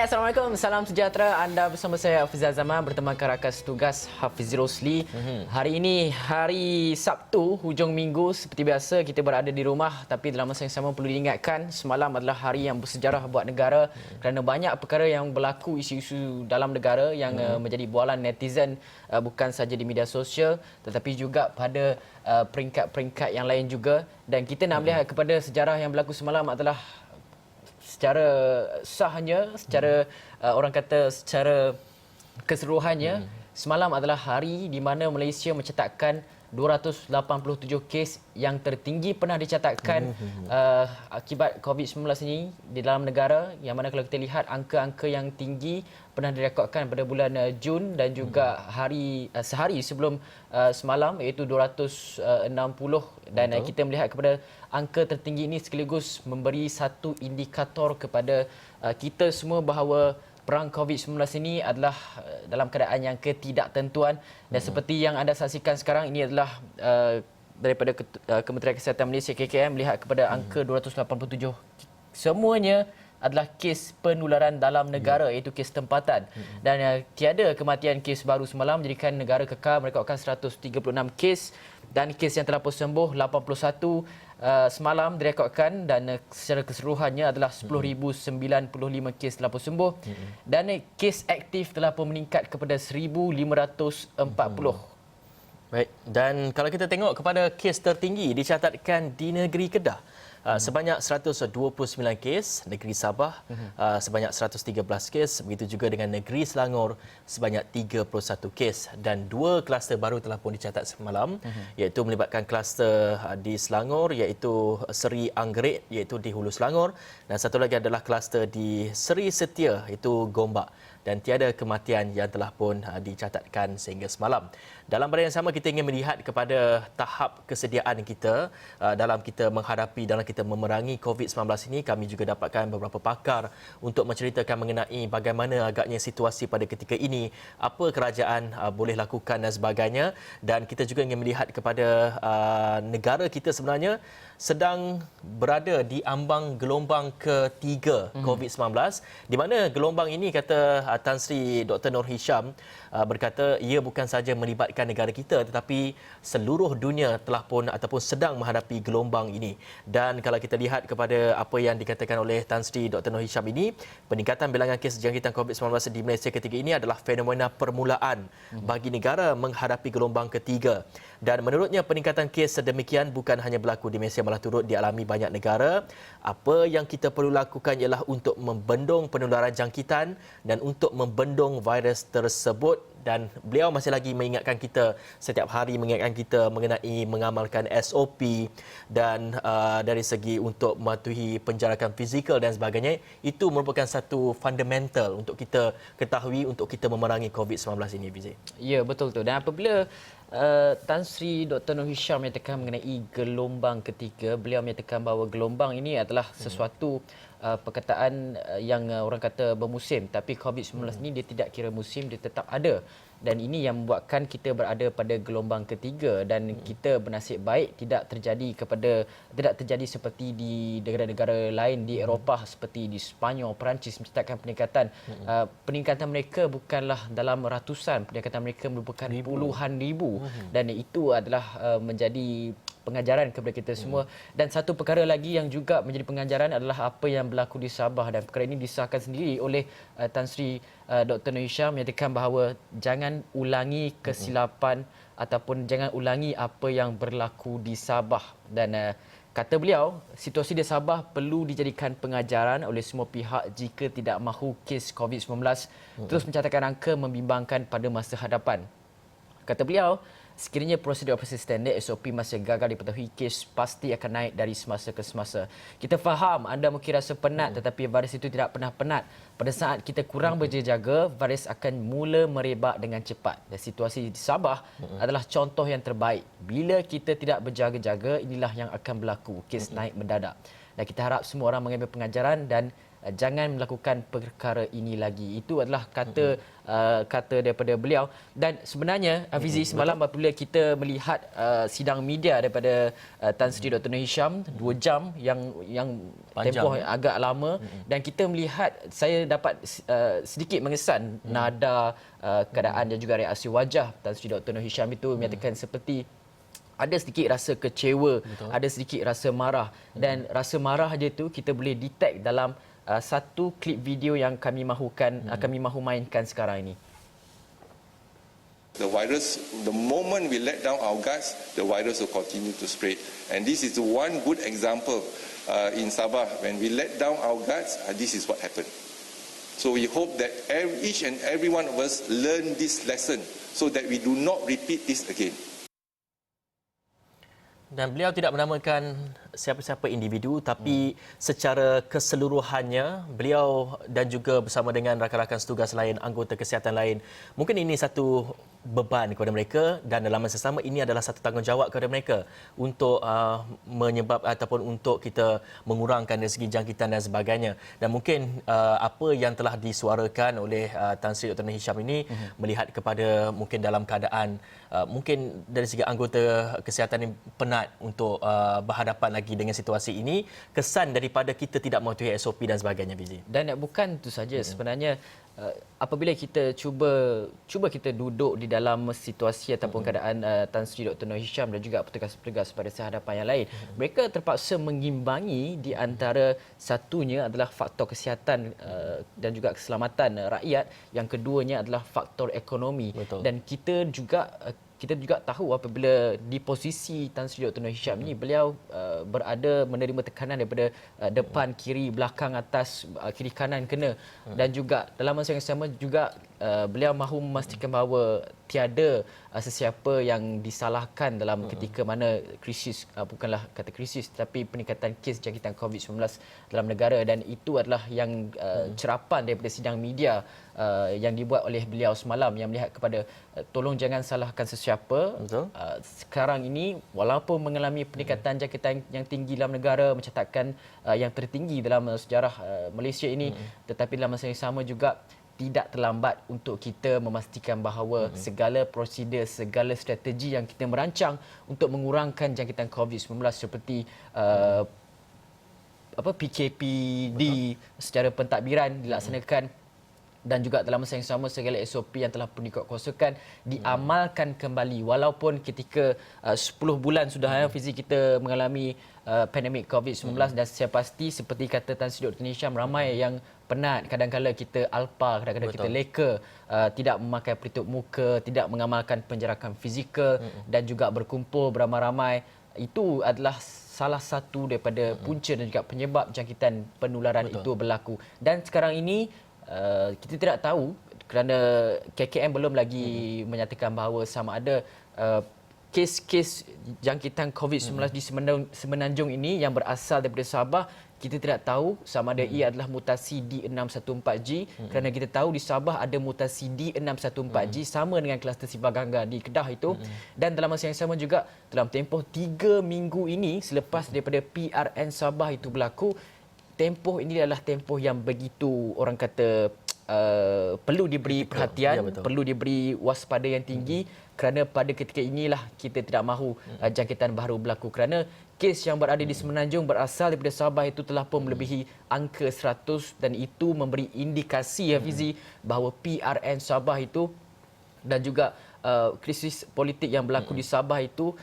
Hai, Assalamualaikum. Salam sejahtera. Anda bersama saya Hafizal Zaman bertemankan rakan setugas Hafiz Rosli. Hari ini hari Sabtu, hujung minggu. Seperti biasa kita berada di rumah, tapi dalam masa yang sama perlu diingatkan semalam adalah hari yang bersejarah buat negara kerana banyak perkara yang berlaku, isu-isu dalam negara yang menjadi bualan netizen, bukan saja di media sosial tetapi juga pada peringkat-peringkat yang lain juga. Dan kita nak melihat kepada sejarah yang berlaku semalam adalah secara sahnya, secara orang kata secara keseluruhannya, semalam adalah hari di mana Malaysia mencatatkan 287 kes yang tertinggi pernah dicatatkan akibat COVID-19 ini di dalam negara, yang mana kalau kita lihat angka-angka yang tinggi pernah direkodkan pada bulan Jun dan juga sehari sebelum semalam, iaitu 260, dan kita melihat kepada angka tertinggi ini sekaligus memberi satu indikator kepada kita semua bahawa perang COVID-19 ini adalah dalam keadaan yang ketidaktentuan. Dan seperti yang anda saksikan sekarang, ini adalah daripada Kementerian Kesihatan Malaysia KKM melihat kepada angka 287. Semuanya adalah kes penularan dalam negara, iaitu kes tempatan. Dan tiada kematian kes baru semalam, menjadikan negara kekal merekodkan 136 kes dan kes yang telah sembuh 81 semalam direkodkan, dan secara keseluruhannya adalah 10,095 kes telah sembuh dan kes aktif telah pun meningkat kepada 1,540. Baik, dan kalau kita tengok kepada kes tertinggi dicatatkan di negeri Kedah, sebanyak 129 kes, negeri Sabah sebanyak 113 kes, begitu juga dengan negeri Selangor sebanyak 31 kes, dan dua kluster baru telah pun dicatat semalam, iaitu melibatkan kluster di Selangor, iaitu Seri Anggerik, iaitu di Hulu Selangor, dan satu lagi adalah kluster di Seri Setia, iaitu Gombak, dan tiada kematian yang telah pun dicatatkan sehingga semalam. Dalam pada yang sama, kita ingin melihat kepada tahap kesediaan kita dalam kita menghadapi, dalam kita memerangi COVID-19 ini. Kami juga dapatkan beberapa pakar untuk menceritakan mengenai bagaimana agaknya situasi pada ketika ini, apa kerajaan boleh lakukan dan sebagainya. Dan kita juga ingin melihat kepada negara kita sebenarnya sedang berada di ambang gelombang ketiga COVID-19, di mana gelombang ini, kata Tan Sri Dr. Noor Hisham, berkata ia bukan sahaja melibatkan negara kita tetapi seluruh dunia telah pun ataupun sedang menghadapi gelombang ini. Dan kalau kita lihat kepada apa yang dikatakan oleh Tan Sri Dr. Noor Hisham ini, peningkatan bilangan kes jangkitan COVID-19 di Malaysia ketika ini adalah fenomena permulaan bagi negara menghadapi gelombang ketiga. Dan menurutnya, peningkatan kes sedemikian bukan hanya berlaku di Malaysia, malah turut dialami banyak negara. Apa yang kita perlu lakukan ialah untuk membendung penularan jangkitan dan untuk membendung virus tersebut. Dan beliau masih lagi mengingatkan kita, setiap hari mengingatkan kita mengenai mengamalkan SOP dan dari segi untuk mematuhi penjarakan fizikal dan sebagainya. Itu merupakan satu fundamental untuk kita ketahui untuk kita memerangi COVID-19 ini, Fizi. Ya, betul tu. Dan apabila Tan Sri Dr. Noor Hisham menyatakan mengenai gelombang ketiga, beliau menyatakan bahawa gelombang ini adalah sesuatu perkataan yang orang kata bermusim, tapi COVID-19 ini dia tidak kira musim, dia tetap ada. Dan ini yang membuatkan kita berada pada gelombang ketiga, dan kita bernasib baik tidak terjadi seperti di negara-negara lain di Eropah, seperti di Sepanyol, Perancis mencatatkan peningkatan mereka bukanlah dalam ratusan, peningkatan mereka merupakan puluhan ribu. Dan itu adalah menjadi pengajaran kepada kita semua. Dan satu perkara lagi yang juga menjadi pengajaran adalah apa yang berlaku di Sabah, dan perkara ini disahkan sendiri oleh Tan Sri Dr. Noor Hisham, menyatakan bahawa jangan ulangi kesilapan ataupun jangan ulangi apa yang berlaku di Sabah. Dan kata beliau, situasi di Sabah perlu dijadikan pengajaran oleh semua pihak jika tidak mahu kes COVID-19 terus mencatatkan angka membimbangkan pada masa hadapan. Kata beliau, sekiranya prosedur operasi standard SOP masih gagal dipatuhi, kes pasti akan naik dari semasa ke semasa. Kita faham anda mungkin rasa penat, tetapi virus itu tidak pernah penat. Pada saat kita kurang berjaga, virus akan mula merebak dengan cepat. Dan situasi di Sabah adalah contoh yang terbaik. Bila kita tidak berjaga-jaga, inilah yang akan berlaku. Kes naik mendadak. Dan kita harap semua orang mengambil pengajaran dan jangan melakukan perkara ini lagi. Itu adalah kata daripada beliau. Dan sebenarnya Hafizi, semalam apabila kita melihat sidang media daripada Tan Sri Dr. Nur Hisham 2 jam yang Panjang, tempoh agak lama, dan kita melihat, saya dapat sedikit mengesan nada keadaan dan juga reaksi wajah Tan Sri Dr. Nur Hisham itu menyatakan seperti ada sedikit rasa kecewa, ada sedikit rasa marah, dan rasa marah dia tu kita boleh detect dalam satu klip video yang kami mahu mainkan sekarang ini. The virus, the moment we let down our guards, the virus will continue to spread. And this is one good example in Sabah. When we let down our guards, this is what happened. So we hope that each and every one of us learn this lesson so that we do not repeat this again. Dan beliau tidak menamakan siapa-siapa individu, tapi secara keseluruhannya beliau dan juga bersama dengan rakan-rakan setugas lain, anggota kesihatan lain, mungkin ini satu beban kepada mereka, dan dalam masa sama ini adalah satu tanggungjawab kepada mereka untuk ataupun untuk kita mengurangkan dari segi jangkitan dan sebagainya. Dan mungkin apa yang telah disuarakan oleh Tan Sri Dr. Nur Hisham ini melihat kepada mungkin dalam keadaan mungkin dari segi anggota kesihatan ini penat untuk berhadapan lagi dengan situasi ini, kesan daripada kita tidak mematuhi SOP dan sebagainya, Fizi. Dan bukan itu saja, sebenarnya apabila kita cuba kita duduk di dalam situasi ataupun keadaan Tan Sri Dr. Nur Hisham dan juga petugas-petugas pada hadapan yang lain, mereka terpaksa mengimbangi di antara satunya adalah faktor kesihatan dan juga keselamatan rakyat, yang keduanya adalah faktor ekonomi. Betul. Dan kita juga tahu apabila di posisi Tan Sri Dr. Nur Hisham ini, beliau berada menerima tekanan daripada depan, kiri, belakang, atas, kiri kanan kena, dan juga dalam masa yang sama juga beliau mahu memastikan bahawa tiada sesiapa yang disalahkan dalam ketika mana krisis, bukanlah kata krisis, tapi peningkatan kes jangkitan COVID-19 dalam negara. Dan itu adalah yang cerapan daripada sidang media yang dibuat oleh beliau semalam, yang melihat kepada tolong jangan salahkan sesiapa. Sekarang ini walaupun mengalami peningkatan jangkitan yang tinggi dalam negara, mencatatkan yang tertinggi dalam sejarah Malaysia ini, tetapi dalam masa yang sama juga tidak terlambat untuk kita memastikan bahawa segala prosedur, segala strategi yang kita merancang untuk mengurangkan jangkitan COVID-19 seperti PKPD secara pentadbiran dilaksanakan, dan juga dalam masa yang sama segala SOP yang telah pun dikuatkuasakan diamalkan kembali. Walaupun ketika 10 bulan sudah Fizi kita mengalami pandemik COVID-19, dan saya pasti seperti kata Tan Sri Dr. Nur Hisham, ramai yang penat, kadang-kadang kita alpa, kadang-kadang kita leka, tidak memakai pelitup muka, tidak mengamalkan penjarakan fizikal, dan juga berkumpul beramai-ramai. Itu adalah salah satu daripada punca dan juga penyebab jangkitan penularan itu berlaku. Dan sekarang ini kita tidak tahu, kerana KKM belum lagi menyatakan bahawa sama ada kes-kes jangkitan COVID-19 di Semenanjung ini yang berasal daripada Sabah. Kita tidak tahu sama ada ia adalah mutasi D614G, kerana kita tahu di Sabah ada mutasi D614G sama dengan kluster Sibagangga di Kedah itu. Dan dalam masa yang sama juga, dalam tempoh 3 minggu ini selepas daripada PRN Sabah itu berlaku, tempoh ini adalah tempoh yang begitu, orang kata, perlu diberi perhatian, perlu diberi waspada yang tinggi, kerana pada ketika inilah kita tidak mahu jangkitan baru berlaku, kerana kes yang berada di Semenanjung berasal daripada Sabah itu telah pun melebihi angka 100, dan itu memberi indikasi, Hafizi, bahawa PRN Sabah itu dan juga krisis politik yang berlaku di Sabah itu,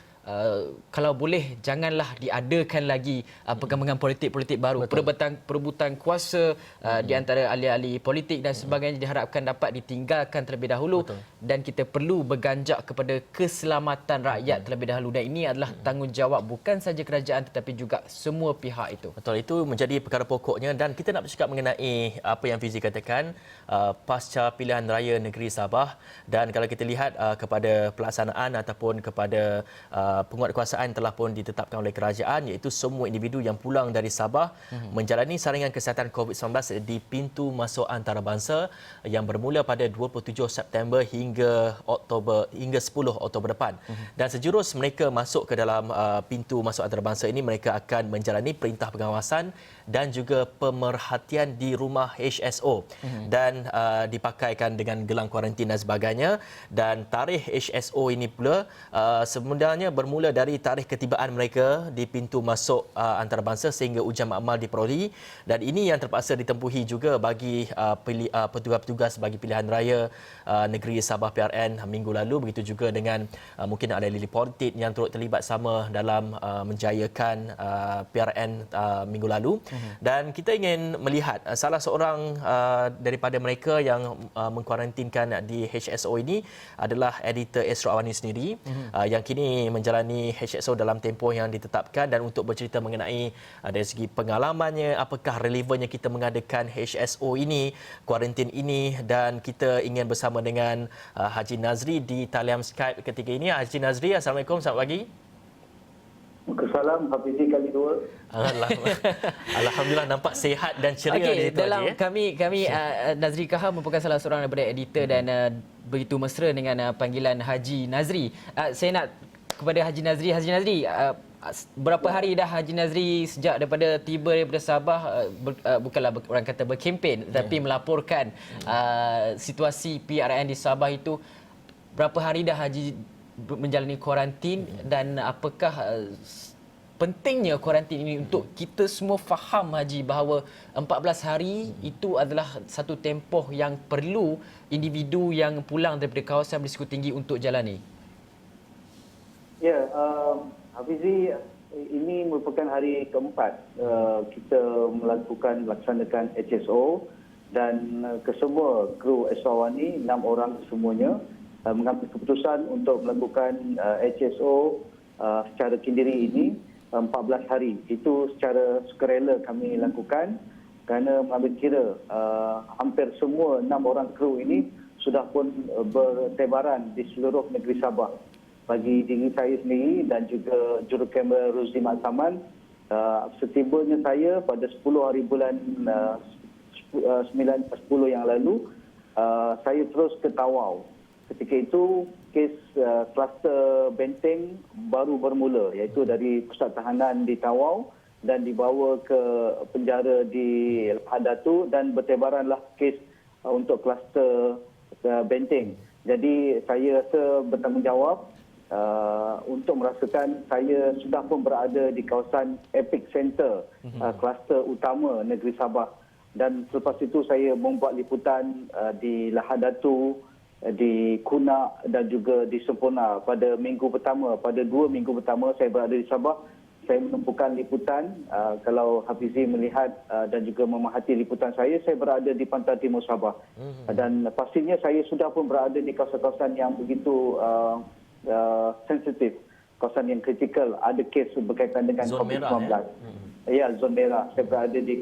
kalau boleh janganlah diadakan lagi perkembangan politik-politik baru. Perebutan kuasa di antara ahli-ahli politik dan sebagainya diharapkan dapat ditinggalkan terlebih dahulu. Dan kita perlu berganjak kepada keselamatan rakyat terlebih dahulu, dan ini adalah tanggungjawab bukan saja kerajaan tetapi juga semua pihak itu. Betul, itu menjadi perkara pokoknya. Dan kita nak bercakap mengenai apa yang Fizi katakan pasca pilihan raya negeri Sabah. Dan kalau kita lihat kepada pelaksanaan ataupun kepada penguatkuasaan telah pun ditetapkan oleh kerajaan, iaitu semua individu yang pulang dari Sabah menjalani saringan kesihatan COVID-19 di pintu masuk antarabangsa yang bermula pada 27 September hingga 10 Oktober depan. Dan sejurus mereka masuk ke dalam pintu masuk antarabangsa ini, mereka akan menjalani perintah pengawasan dan juga pemerhatian di rumah HSO dan dipakaikan dengan gelang kuarantin dan sebagainya. Dan tarikh HSO ini pula sebenarnya bermula dari tarikh ketibaan mereka di pintu masuk antarabangsa sehingga ujian makmal diperoleh, dan ini yang terpaksa ditempuhi juga bagi petugas-petugas bagi pilihan raya negeri Sabah PRN minggu lalu. Begitu juga dengan mungkin ada Lily Portit yang turut terlibat sama dalam menjayakan PRN minggu lalu. Dan kita ingin melihat salah seorang daripada mereka yang mengkuarantinkan di HSO ini adalah editor Esra Awani sendiri, yang kini menjalani HSO dalam tempoh yang ditetapkan. Dan untuk bercerita mengenai dari segi pengalamannya, apakah relevannya kita mengadakan HSO ini, kuarantin ini, dan kita ingin bersama dengan Haji Nazri di talian Skype ketika ini. Haji Nazri, Assalamualaikum, selamat pagi. Salam Hafizi kali dua. Alhamdulillah, nampak sihat dan ceria di situ, dalam Haji. kami Nazri Kahar merupakan salah seorang daripada editor dan begitu mesra dengan panggilan Haji Nazri. Saya nak kepada Haji Nazri. Haji Nazri, berapa hari dah Haji Nazri sejak daripada tiba daripada Sabah, bukanlah orang kata berkempen, tapi melaporkan situasi PRN di Sabah itu, berapa hari dah Haji menjalani kuarantin, dan apakah pentingnya kuarantin ini untuk kita semua faham, Haji, bahawa 14 hari itu adalah satu tempoh yang perlu individu yang pulang daripada kawasan berisiko tinggi untuk jalani? Ya, Hafizi, ini merupakan hari keempat kita laksanakan HSO, dan kesemua kru Eswawani, 6 orang semuanya, mengambil keputusan untuk melakukan HSO secara kendiri ini 14 hari. Itu secara sukarela kami lakukan kerana mengambil kira hampir semua 6 orang kru ini sudah pun bertebaran di seluruh negeri Sabah. Bagi diri saya sendiri dan juga jurukamera Ruzdi Maksaman, setibanya saya pada 10 hari bulan 10 yang lalu, saya terus ke Tawau. Ketika itu, kes kluster Benteng baru bermula, iaitu dari pusat tahanan di Tawau dan dibawa ke penjara di Lahadatu, dan bertebaranlah kes untuk kluster Benteng. Jadi saya rasa bertanggungjawab untuk merasakan saya sudah pun berada di kawasan epicenter kluster utama negeri Sabah. Dan selepas itu saya membuat liputan di Lahadatu, di Kunak dan juga di Sempurna. Pada 2 minggu pertama saya berada di Sabah, saya menumpukan liputan. Kalau Hafizi melihat dan juga memerhati liputan saya berada di pantai timur Sabah. Dan pastinya saya sudah pun berada di kawasan-kawasan yang begitu sensitif, kawasan yang kritikal, ada kes berkaitan dengan COVID-19. Ya, zon merah. Saya berada di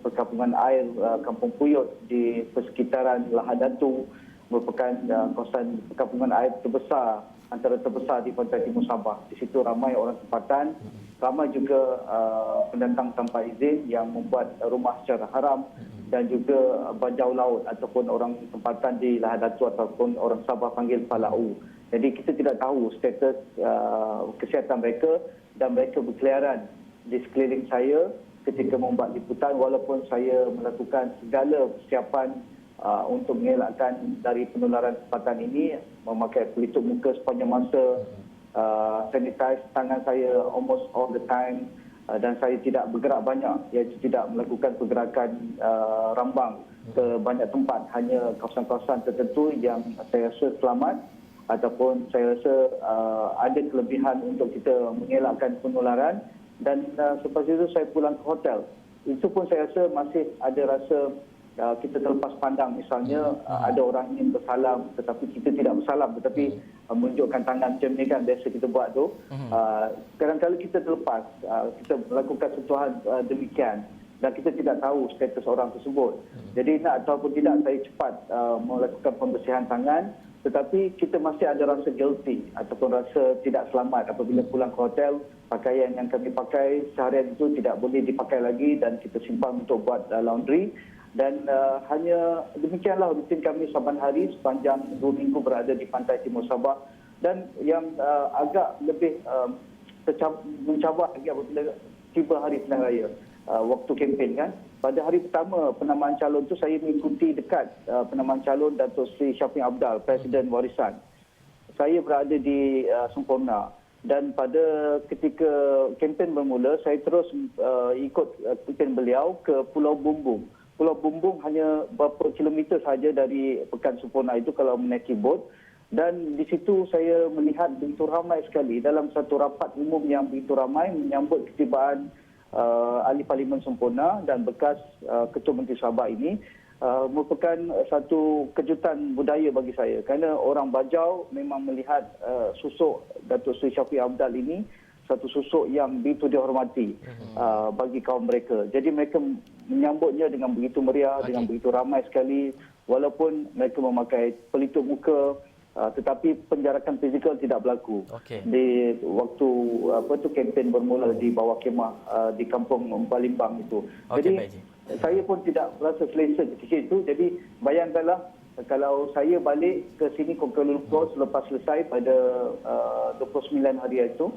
perkampungan air, Kampung Puyut di persekitaran Lahadatu, merupakan kawasan perkampungan air terbesar, antara terbesar di pantai timur Sabah. Di situ ramai orang tempatan, ramai juga pendatang tanpa izin yang membuat rumah secara haram, dan juga bajau laut ataupun orang tempatan di Lahadatu ataupun orang Sabah panggil Palau. Jadi kita tidak tahu status kesihatan mereka, dan mereka berkeliaran di sekeliling saya ketika membuat liputan, walaupun saya melakukan segala persiapan untuk mengelakkan dari penularan tempatan ini, memakai pelitup muka sepanjang masa, sanitize tangan saya almost all the time, dan saya tidak bergerak banyak, iaitu tidak melakukan pergerakan rambang ke banyak tempat, hanya kawasan-kawasan tertentu yang saya rasa selamat ataupun saya rasa ada kelebihan untuk kita mengelakkan penularan. Dan selepas itu saya pulang ke hotel. Itu pun saya rasa masih ada rasa kita terlepas pandang. Misalnya ada orang ingin bersalam tetapi kita tidak bersalam, tetapi menunjukkan tangan macam ni kan biasa kita buat tu. Kadang-kadang kita terlepas, kita melakukan sentuhan demikian dan kita tidak tahu status orang tersebut. Jadi nak ataupun tidak, saya cepat melakukan pembersihan tangan. tetapi kita masih ada rasa guilty ataupun rasa tidak selamat apabila pulang ke hotel, pakaian yang kami pakai seharian itu tidak boleh dipakai lagi dan kita simpan untuk buat laundry. Dan hanya demikianlah rutin kami saban hari sepanjang 2 minggu berada di pantai timur Sabah. Dan yang agak lebih mencabar lagi apabila tiba hari pilihan raya, waktu kempen kan. Pada hari pertama penamaan calon tu saya mengikuti dekat penamaan calon Datuk Seri Syafie Apdal, Presiden Warisan. Saya berada di Semporna dan pada ketika kempen bermula saya terus ikut kempen beliau ke Pulau Bumbung. Pulau Bumbung hanya beberapa kilometer saja dari Pekan Semporna itu kalau menaiki bot. Dan di situ saya melihat begitu ramai sekali dalam satu rapat umum yang begitu ramai menyambut ketibaan Ahli Parlimen Semporna dan bekas Ketua Menteri Sabah ini merupakan satu kejutan budaya bagi saya kerana orang Bajau memang melihat susuk Datuk Seri Syafie Apdal ini satu susuk yang begitu dihormati bagi kaum mereka. Jadi mereka menyambutnya dengan begitu meriah, dengan begitu ramai sekali walaupun mereka memakai pelitup muka. Tetapi penjarakan fizikal tidak berlaku. Di waktu kempen bermula di bawah kemah di kampung Balimbang itu. Jadi saya pun tidak rasa selesa ketika itu. Jadi bayangkanlah kalau saya balik ke sini Kuala Lumpur selepas selesai pada 29 hari itu,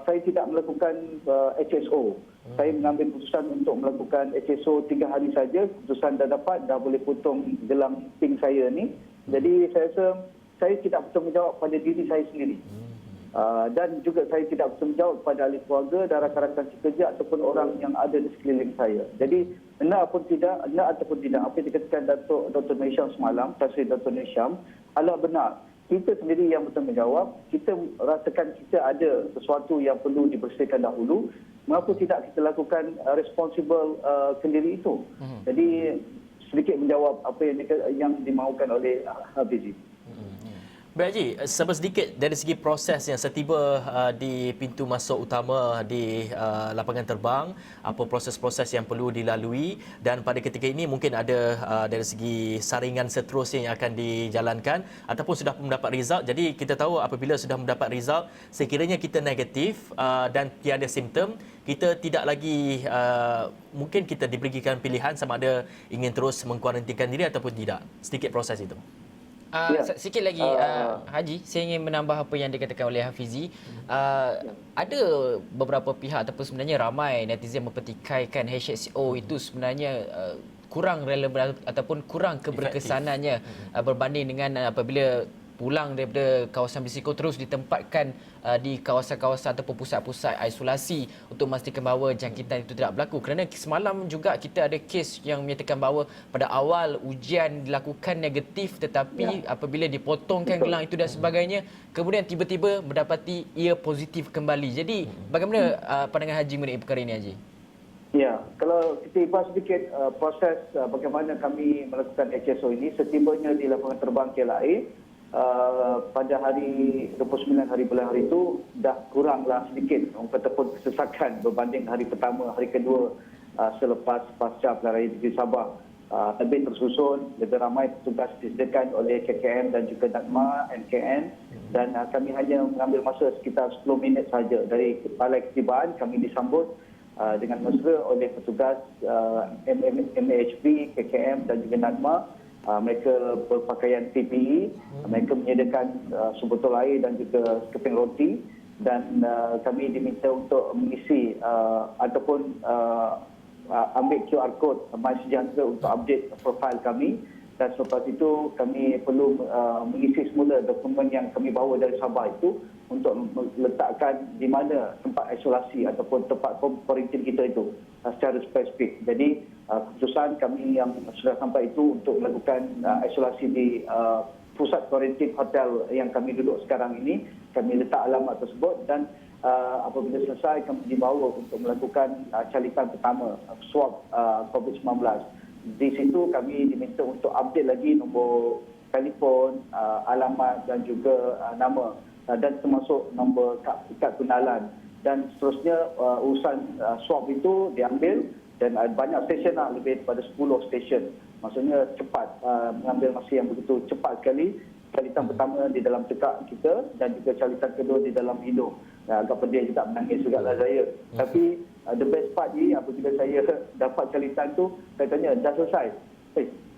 saya tidak melakukan HSO. Saya mengambil keputusan untuk melakukan HSO 3 hari saja. Keputusan dah dapat, dah boleh potong gelang pink saya ni. Jadi saya rasa saya tidak bertanggung jawab pada diri saya sendiri. Dan juga saya tidak bertanggung jawab pada ahli keluarga dan rakan-rakan sekerja ataupun orang yang ada di sekeliling saya. Jadi, nak ataupun tidak, apa yang dikatakan Dr. Nur Hisham semalam, Tasri Dr. Nur Hisham, adalah benar. Kita sendiri yang bertanggung jawab, kita rasakan kita ada sesuatu yang perlu dibersihkan dahulu, mengapa tidak kita lakukan responsible sendiri itu. Jadi, sedikit menjawab apa yang dimaukan oleh Hafizi. Baik Haji, sedikit dari segi proses yang setiba di pintu masuk utama di lapangan terbang, apa proses-proses yang perlu dilalui dan pada ketika ini mungkin ada dari segi saringan seterusnya yang akan dijalankan ataupun sudah mendapat result. Jadi kita tahu apabila sudah mendapat result, sekiranya kita negatif dan tiada simptom, kita tidak lagi mungkin kita diberikan pilihan sama ada ingin terus mengkuarantinkan diri ataupun tidak. Sedikit proses itu. Sikit lagi Haji, saya ingin menambah apa yang dikatakan oleh Hafizi. Ada beberapa pihak ataupun sebenarnya ramai netizen mempertikaikan HSO itu sebenarnya kurang relevan ataupun kurang keberkesanannya berbanding dengan apabila pulang daripada kawasan berisiko terus ditempatkan di kawasan-kawasan ataupun pusat-pusat isolasi untuk memastikan bahawa jangkitan itu tidak berlaku. Kerana semalam juga kita ada kes yang menyatakan bahawa pada awal ujian dilakukan negatif tetapi apabila dipotongkan gelang itu dan sebagainya, kemudian tiba-tiba mendapati ia positif kembali. Jadi bagaimana pandangan Haji mengenai perkara ini, Haji? Ya, kalau kita ibas sedikit proses bagaimana kami melakukan HSO ini, setibanya di lapangan terbang KLIA, pada hari 29 hari bulan hari itu dah kuranglah sedikit ataupun kesesakan berbanding hari pertama, hari kedua selepas pasca pilihan raya di Sabah. Lebih tersusun, lebih ramai petugas disediakan oleh KKM dan juga NADMA, NKN dan kami hanya mengambil masa sekitar 10 minit saja dari balai ketibaan. Kami disambut dengan mesra oleh petugas MHB, KKM dan juga NADMA. Mereka berpakaian PPE, mereka menyediakan sumber botol air dan juga keping roti dan kami diminta untuk mengisi ataupun ambil QR code MySejahtera untuk update profil kami dan selepas itu kami perlu mengisi semula dokumen yang kami bawa dari Sabah itu untuk meletakkan di mana tempat isolasi ataupun tempat kuarantin kita itu secara spesifik. Jadi keputusan kami yang sudah sampai itu untuk melakukan isolasi di pusat kuarantin hotel yang kami duduk sekarang ini, kami letak alamat tersebut dan apabila selesai kami dibawa untuk melakukan calitan pertama swab COVID-19. Di situ kami diminta untuk update lagi nombor telefon, alamat dan juga nama dan termasuk nombor kad kenalan dan seterusnya urusan swab itu diambil dan banyak stesen lebih daripada 10 stesen. Maksudnya cepat, mengambil masa yang begitu cepat sekali calitan pertama di dalam tekak kita dan juga calitan kedua di dalam hidung. Agak pedih juga, menangis juga lah saya. Tapi the best part ni apabila saya dapat calitan tu, saya tanya, dah selesai?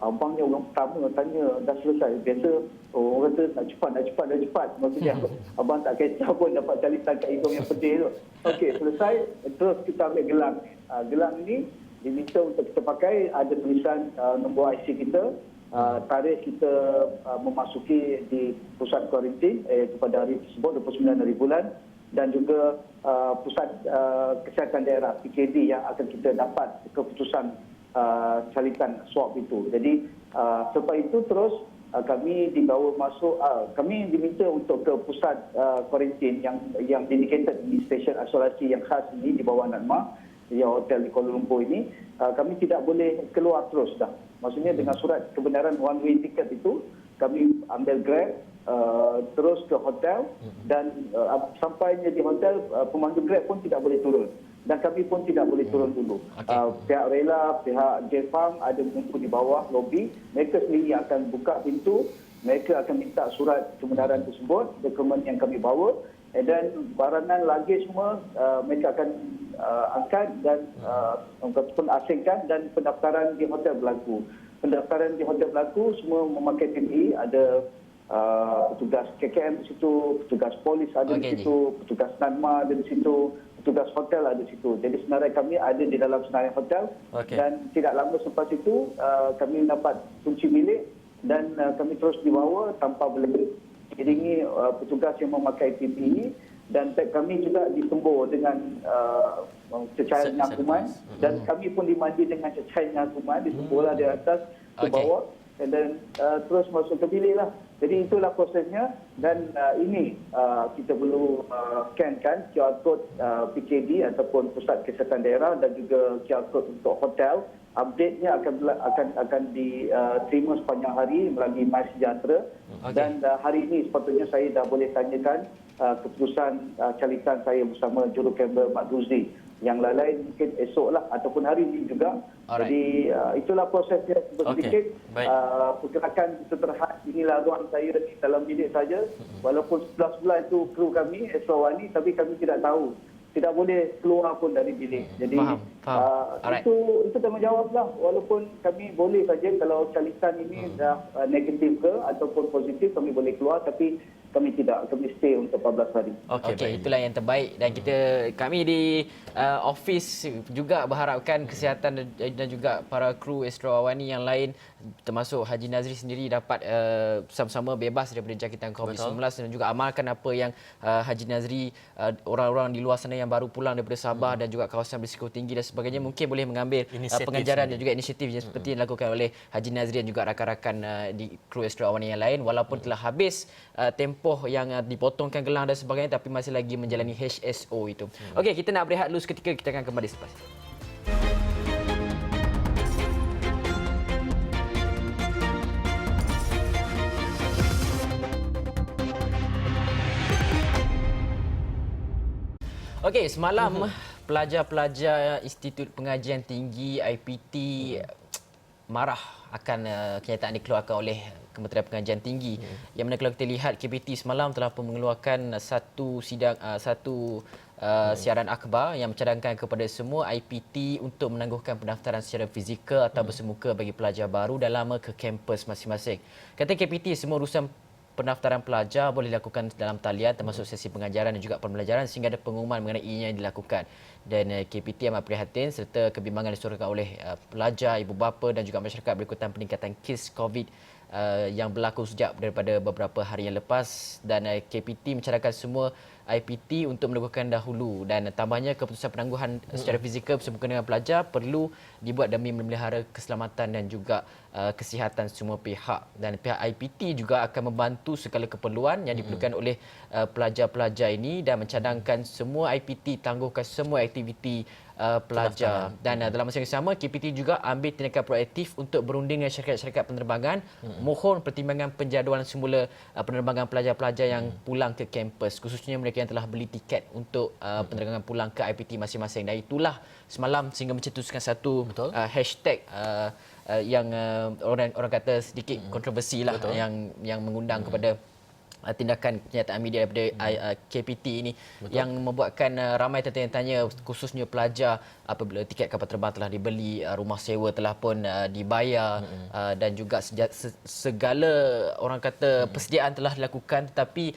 Abangnya orang pertama tanya, dah selesai? Biasa orang kata dah cepat. Maksudnya abang tak kisah pun dapat calitan kat hidung yang pedih tu. Okey, selesai. Terus kita ambil gelang. Gelang ni diminta untuk kita pakai, ada tulisan nombor IC kita, tarikh kita memasuki di pusat kuarantin pada hari tersebut 29 hari bulan, dan juga pusat kesihatan daerah PKD yang akan kita dapat keputusan calitan swab itu. Jadi selepas itu terus kami dibawa masuk, kami diminta untuk ke pusat kuarantin yang dedicated di stesen isolasi yang khas ini di bawah Natma, yang hotel di Kuala Lumpur ini. Kami tidak boleh keluar terus dah. Maksudnya dengan surat kebenaran one way ticket itu, kami ambil Grab terus ke hotel, dan sampainya di hotel pemandu Grab pun tidak boleh turun, dan kami pun tidak boleh turun dulu. Pihak rela, pihak JFAM ada menunggu di bawah lobi. Mereka sendiri akan buka pintu, mereka akan minta surat kebenaran tersebut, dokumen yang kami bawa, dan barangan lagi semua mereka akan angkat dan ataupun asingkan, dan pendaftaran di hotel berlaku. Pendaftaran di hotel berlaku semua memakai PPE, ada petugas KKM di situ, petugas polis ada di situ, petugas NADMA ada di situ, petugas hotel ada di situ. Jadi senarai kami ada di dalam senarai hotel, dan tidak lama selepas itu kami dapat kunci bilik, dan kami terus dibawa tanpa belenggu, diiringi petugas yang memakai PPE, dan kami juga disembur dengan cecair nyakuman, dan kami pun dimandi dengan cecair nyakuman, disemburlah di atas ke bawah, dan terus masuk ke bilik lah. Jadi itulah prosesnya, dan ini kita perlu scankan QR code PKD ataupun Pusat Kesihatan Daerah, dan juga QR code untuk hotel. Update-nya akan diterima sepanjang hari melalui MySejahtera. Dan hari ini sepatutnya saya dah boleh tanyakan keputusan calitan saya bersama jurukamera Mak Ruzi. Yang lain mungkin esoklah ataupun hari ini juga. Jadi itulah prosesnya sedikit. Pergerakan kita terhad, inilah ruang saya di dalam bilik saja. Walaupun sebelah-sebelah itu kru kami, Eswawani, tapi kami tidak tahu. Tidak boleh keluar pun dari bilik. Jadi itu tanggungjawablah. Walaupun kami boleh saja kalau calitan ini dah negatif ke ataupun positif, kami boleh keluar, tapi kami tidak, kami stay untuk 14 hari. Okey, itulah yang terbaik, dan kami di office juga berharapkan kesihatan dan juga para kru Astro Awani yang lain, termasuk Haji Nazri sendiri, dapat sama-sama bebas daripada jangkitan COVID-19 dan juga amalkan apa yang Haji Nazri, orang-orang di luar sana yang baru pulang daripada Sabah dan juga kawasan berisiko tinggi dan sebagainya, mungkin boleh mengambil pengajaran dan juga inisiatif yang seperti yang dilakukan oleh Haji Nazri dan juga rakan-rakan di kru Astro Awani yang lain, walaupun telah habis tempoh yang dipotongkan gelang dan sebagainya, tapi masih lagi menjalani HSO itu. Okey, kita nak berehat dulu seketika, kita akan kembali selepas. Okey, semalam pelajar-pelajar Institut Pengajian Tinggi IPT marah akan kenyataan dikeluarkan oleh Kementerian Pengajian Tinggi. Yang mana kalau kita lihat, KPT semalam telah pun mengeluarkan satu siaran akhbar yang mencadangkan kepada semua IPT untuk menangguhkan pendaftaran secara fizikal atau bersemuka bagi pelajar baru dan lama ke kampus masing-masing. Kata KPT, semua urusan pendaftaran pelajar boleh dilakukan dalam talian, termasuk sesi pengajaran dan juga pembelajaran, sehingga ada pengumuman mengenai ianya yang dilakukan. Dan KPT amat prihatin serta kebimbangan disuarakan oleh pelajar, ibu bapa dan juga masyarakat berikutan peningkatan kes COVID yang berlaku sejak daripada beberapa hari yang lepas, dan KPT mencadangkan semua IPT untuk melakukan dahulu, dan tambahnya keputusan penangguhan secara fizikal bersemuka dengan pelajar perlu dibuat demi memelihara keselamatan dan juga kesihatan semua pihak, dan pihak IPT juga akan membantu segala keperluan yang diperlukan oleh pelajar-pelajar ini, dan mencadangkan semua IPT tangguhkan semua aktiviti pelajar. Dan dalam masa yang sama, KPT juga ambil tindakan proaktif untuk berunding dengan syarikat-syarikat penerbangan, mohon pertimbangan penjadualan semula penerbangan pelajar-pelajar yang pulang ke kampus, khususnya mereka yang telah beli tiket untuk penerbangan pulang ke IPT masing-masing. Dan itulah semalam sehingga mencetuskan satu hashtag orang kata sedikit kontroversi lah yang mengundang kepada tindakan kenyataan media daripada KPT ini yang membuatkan ramai tertanya-tanya khususnya pelajar apabila tiket kapal terbang telah dibeli, rumah sewa telah pun dibayar dan juga segala orang kata persediaan telah dilakukan tetapi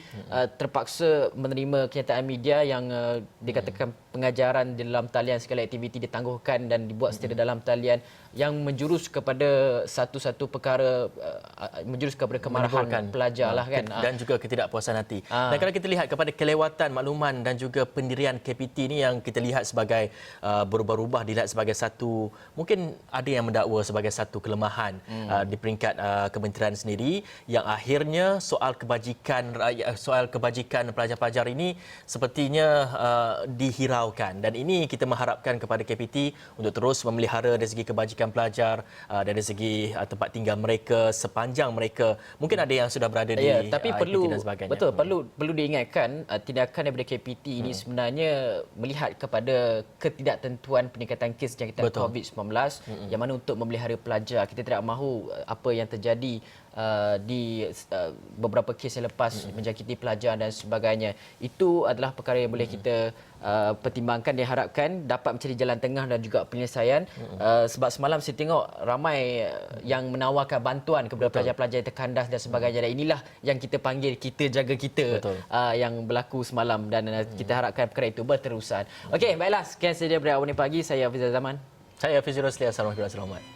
terpaksa menerima kenyataan media yang dikatakan pengajaran di dalam talian segala aktiviti ditangguhkan dan dibuat secara dalam talian yang menjurus kepada satu-satu perkara menjurus kepada kemarahan pelajar lah kan dan juga ketidakpuasan hati. Dan kalau kita lihat kepada kelewatan makluman dan juga pendirian KPT ini yang kita lihat sebagai berubah-ubah dilihat sebagai satu, mungkin ada yang mendakwa sebagai satu kelemahan di peringkat kementerian sendiri yang akhirnya soal kebajikan pelajar-pelajar ini sepertinya dihiraukan dan ini kita mengharapkan kepada KPT untuk terus memelihara dari segi kebajikan pelajar dari segi tempat tinggal mereka sepanjang mereka mungkin ada yang sudah berada di tapi IPT dan sebagainya. betul perlu diingatkan tindakan daripada KPT ini sebenarnya melihat kepada ketidaktentuan peningkatan kes jangkitan COVID-19 yang mana untuk memelihara pelajar kita tidak mahu apa yang terjadi di beberapa kes yang lepas menjangkiti pelajar dan sebagainya. Itu adalah perkara yang boleh kita pertimbangkan, diharapkan dapat mencari jalan tengah dan juga penyelesaian. Sebab semalam saya tengok ramai yang menawarkan bantuan kepada pelajar-pelajar yang terkandas dan sebagainya. Dan inilah yang kita panggil kita jaga kita yang berlaku semalam dan kita harapkan perkara itu berterusan. Okey, baiklah, sekian saja dari awal ni pagi. Saya Hafizal Zaman. Saya Hafiz Rosli. Assalamualaikum warahmatullahi wabarakatuh.